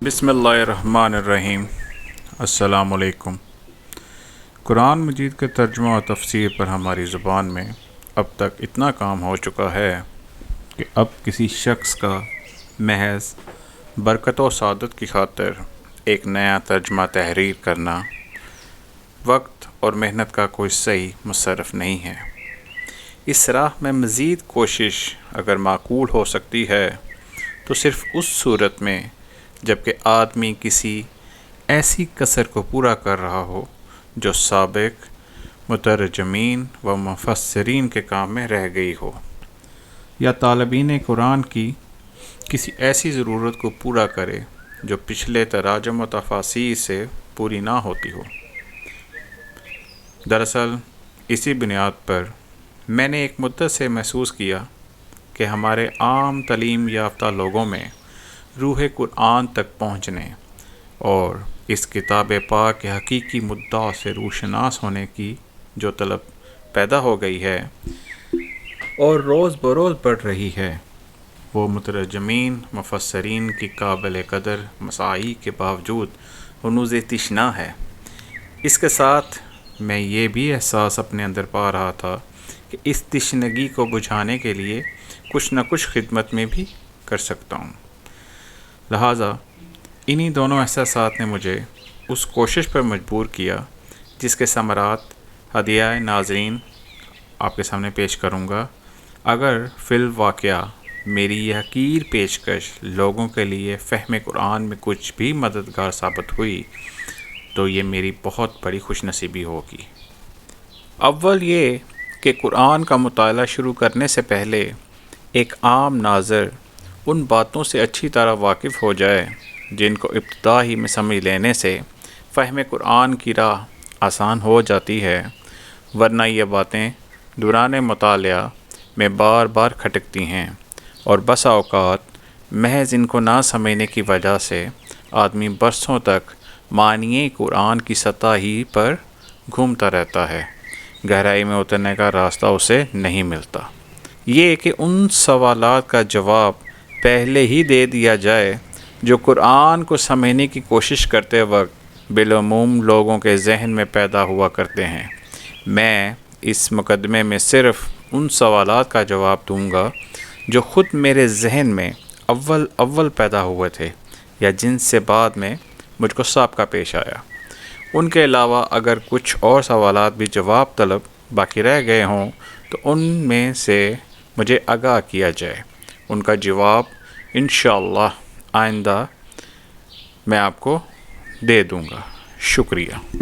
بسم اللہ الرحمن الرحیم۔ السلام علیکم۔ قرآن مجید کے ترجمہ و تفسیر پر ہماری زبان میں اب تک اتنا کام ہو چکا ہے کہ اب کسی شخص کا محض برکت و سعادت کی خاطر ایک نیا ترجمہ تحریر کرنا وقت اور محنت کا کوئی صحیح مصرف نہیں ہے۔ اس راہ میں مزید کوشش اگر معقول ہو سکتی ہے تو صرف اس صورت میں جبکہ آدمی کسی ایسی کسر کو پورا کر رہا ہو جو سابق مترجمین و مفسرین کے کام میں رہ گئی ہو، یا طالبین قرآن کی کسی ایسی ضرورت کو پورا کرے جو پچھلے تراجم و تفاسیر سے پوری نہ ہوتی ہو۔ دراصل اسی بنیاد پر میں نے ایک مدت سے محسوس کیا کہ ہمارے عام تعلیم یافتہ لوگوں میں روح قرآن تک پہنچنے اور اس کتاب پاک کے حقیقی مدعا سے روشناس ہونے کی جو طلب پیدا ہو گئی ہے اور روز بروز بڑھ رہی ہے، وہ مترجمین مفسرین کی قابل قدر مساعی کے باوجود ہنوز تشنا ہے۔ اس کے ساتھ میں یہ بھی احساس اپنے اندر پا رہا تھا کہ اس تشنگی کو بجھانے کے لیے کچھ نہ کچھ خدمت میں بھی کر سکتا ہوں۔ لہٰذا انہی دونوں احساسات نے مجھے اس کوشش پر مجبور کیا جس کے ثمرات ہدیہ ناظرین آپ کے سامنے پیش کروں گا۔ اگر فی الواقعہ میری یہ حقیر پیشکش لوگوں کے لیے فہم قرآن میں کچھ بھی مددگار ثابت ہوئی تو یہ میری بہت بڑی خوش نصیبی ہوگی۔ اول یہ کہ قرآن کا مطالعہ شروع کرنے سے پہلے ایک عام ناظر ان باتوں سے اچھی طرح واقف ہو جائے جن کو ابتدا ہی میں سمجھ لینے سے فہم قرآن کی راہ آسان ہو جاتی ہے، ورنہ یہ باتیں دوران مطالعہ میں بار بار کھٹکتی ہیں اور بسا اوقات محض ان کو نہ سمجھنے کی وجہ سے آدمی برسوں تک معنی قرآن کی سطح ہی پر گھومتا رہتا ہے، گہرائی میں اترنے کا راستہ اسے نہیں ملتا۔ یہ کہ ان سوالات کا جواب پہلے ہی دے دیا جائے جو قرآن کو سمجھنے کی کوشش کرتے وقت بالعموم لوگوں کے ذہن میں پیدا ہوا کرتے ہیں۔ میں اس مقدمے میں صرف ان سوالات کا جواب دوں گا جو خود میرے ذہن میں اول پیدا ہوئے تھے یا جن سے بعد میں مجھ کو سابقہ پیش آیا۔ ان کے علاوہ اگر کچھ اور سوالات بھی جواب طلب باقی رہ گئے ہوں تو ان میں سے مجھے آگاہ کیا جائے۔ ان کا جواب انشاءاللہ آئندہ میں آپ کو دے دوں گا۔ شکریہ۔